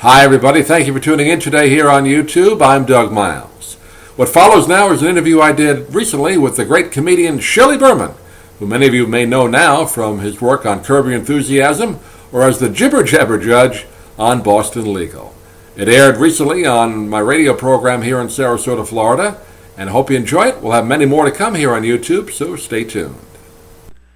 Hi, everybody. Thank you for tuning in today here on YouTube. I'm Doug Miles. What follows now is an interview I did recently with the great comedian Shelley Berman, who many of you may know now from his work on Curb Your Enthusiasm or as the Jibber Jabber Judge on Boston Legal. It aired recently on my radio program here in Sarasota, Florida, and I hope you enjoy it. We'll have many more to come here on YouTube, so stay tuned.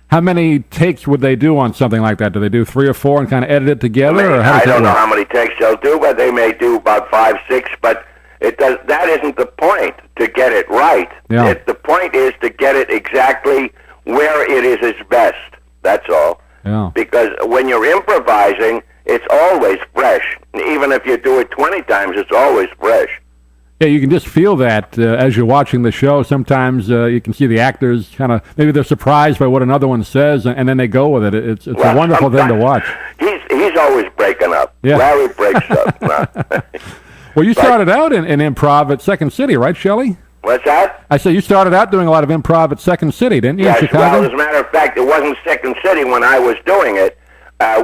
How many takes would they do on something like that? Do they do 3 or 4 and kind of edit it together? Or I don't know how many takes they'll do, but they may do about 5, 6. But that isn't the point to get it right. Yeah. The point is to get it exactly where it is its best. That's all. Yeah. Because when you're improvising, it's always fresh. Even if you do it 20 times, it's always fresh. Yeah, you can just feel that as you're watching the show. Sometimes you can see the actors kind of, maybe they're surprised by what another one says, and then they go with it. It's a wonderful thing to watch. He's always breaking up. Yeah. Larry breaks up. Well, you started out in improv at Second City, right, Shelley? What's that? I say you started out doing a lot of improv at Second City, didn't you, yes, in Chicago? Well, as a matter of fact, it wasn't Second City when I was doing it.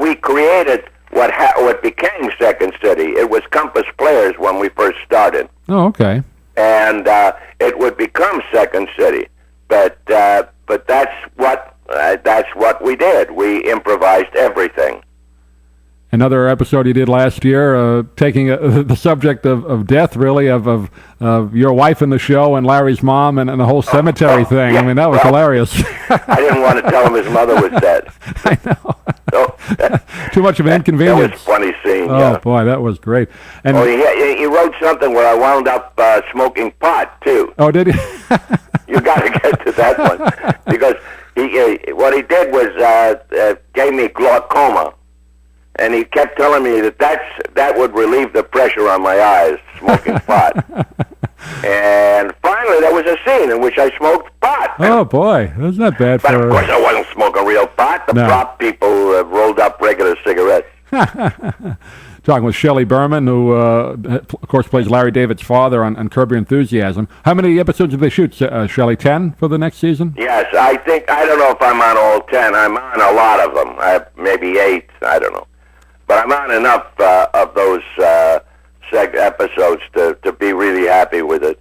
We created what became Second City. It was Compass Players when we first started. Oh, okay. And it would become Second City, but that's what we did. We improvised everything. Another episode you did last year, taking the subject of death, really, of your wife in the show and Larry's mom and the whole cemetery thing. Yeah, I mean, that was hilarious. I didn't want to tell him his mother was dead. I know. So, Too much of an inconvenience. That was a funny scene. Oh, yeah. boy, that was great. And he wrote something where I wound up smoking pot, too. Oh, did he? You got to get to that one. Because what he did was gave me glaucoma. And he kept telling me that would relieve the pressure on my eyes, smoking pot. And finally, there was a scene in which I smoked pot. Oh, boy. That's not bad But of course, I wasn't smoking real pot. The prop people rolled up regular cigarettes. Talking with Shelley Berman, who, of course, plays Larry David's father on Curb Your Enthusiasm. How many episodes did they shoot, Shelley? 10 for the next season? Yes, I don't know if I'm on all 10. I'm on a lot of them. Maybe 8. I don't know. But I'm on enough of those episodes to be really happy with it.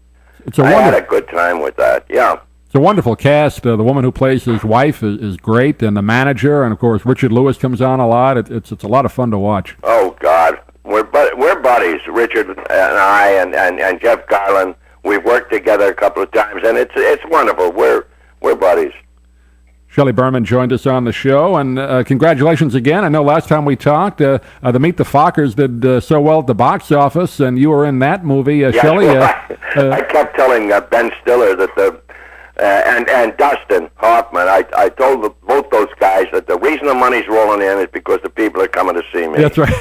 I had a good time with that, yeah. It's a wonderful cast. The woman who plays his wife is great, and the manager, and of course Richard Lewis comes on a lot. It's a lot of fun to watch. Oh God, we're buddies, Richard and I, and Jeff Garland. We've worked together a couple of times, and it's wonderful. We're buddies. Shelley Berman joined us on the show, and congratulations again. I know last time we talked, the Meet the Fockers did so well at the box office, and you were in that movie, yes, Shelley. I kept telling Ben Stiller that and Dustin Hoffman, I told both those guys that the reason the money's rolling in is because the people are coming to see me. That's right.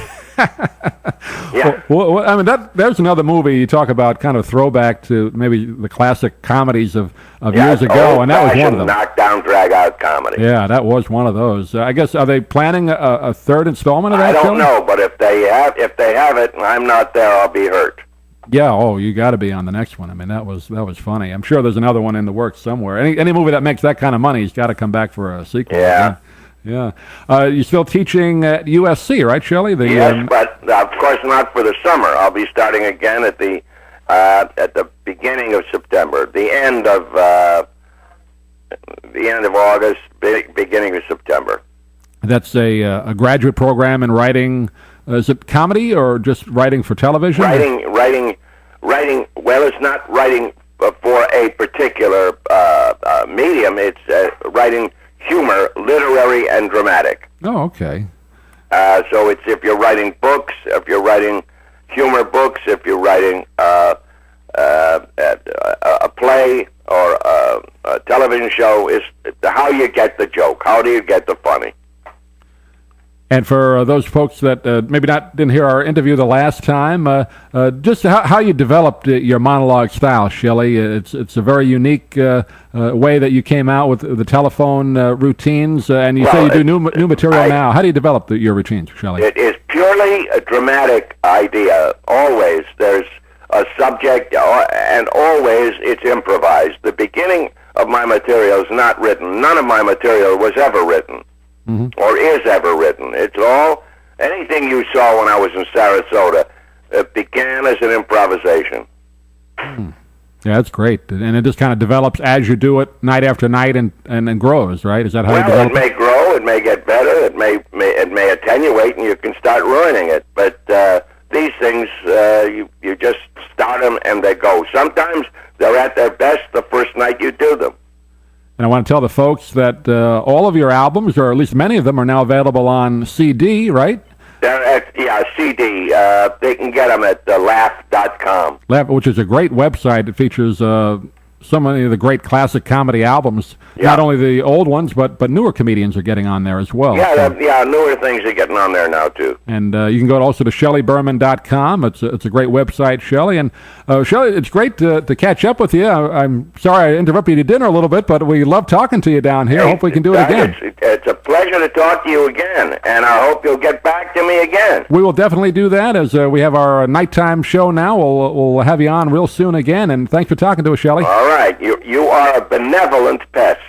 Yeah. Well, I mean, there's another movie you talk about, kind of throwback to maybe the classic comedies of years ago, and that was one of them. Knockdown, drag-out comedy. Yeah, that was one of those. I guess, are they planning a third installment of that? I don't know, but if they have it, and I'm not there, I'll be hurt. Yeah, you got to be on the next one. I mean, that was funny. I'm sure there's another one in the works somewhere. Any movie that makes that kind of money has got to come back for a sequel. Yeah. Yeah. You're still teaching at USC, right, Shelley? Yes, but of course not for the summer. I'll be starting again at the beginning of September, the end of August, beginning of September. That's a graduate program in writing. Is it comedy or just writing for television? Writing. Well, it's not writing for a particular medium. It's writing humor, literary, and dramatic. Oh, okay. So it's if you're writing books, if you're writing humor books, if you're writing a play or a television show, is how you get the joke. How do you get the funny? And for those folks that maybe didn't hear our interview the last time, just how you developed your monologue style, Shelley. It's a very unique way that you came out with the telephone routines, and you say you do new material now. How do you develop your routines, Shelley? It is purely a dramatic idea. Always there's a subject, and always it's improvised. The beginning of my material is not written. None of my material was ever written. Mm-hmm. Or is ever written. It's all anything you saw when I was in Sarasota, it began as an improvisation. Yeah, that's great. And it just kind of develops as you do it night after night and grows, right? Is that how you develop it? Well, it may grow, it may get better, it may attenuate, and you can start ruining it. But these things, you just start them and they go. Sometimes they're at their best the first night you do them. And I want to tell the folks that all of your albums, or at least many of them, are now available on CD, right? They're at, CD. They can get them at laugh.com. Laugh, which is a great website. It features so many of the great classic comedy albums. Yeah. Not only the old ones, but newer comedians are getting on there as well. Yeah, newer things are getting on there now, too. And you can go also to ShelleyBerman.com. It's a great website, Shelley. And Shelley, it's great to catch up with you. I'm sorry I interrupted you to dinner a little bit, but we love talking to you down here. Hey, hope we can do it again. It's a pleasure to talk to you again, and I hope you'll get back to me again. We will definitely do that, as we have our nighttime show now. We'll have you on real soon again, and thanks for talking to us, Shelley. All right. You are a benevolent pest.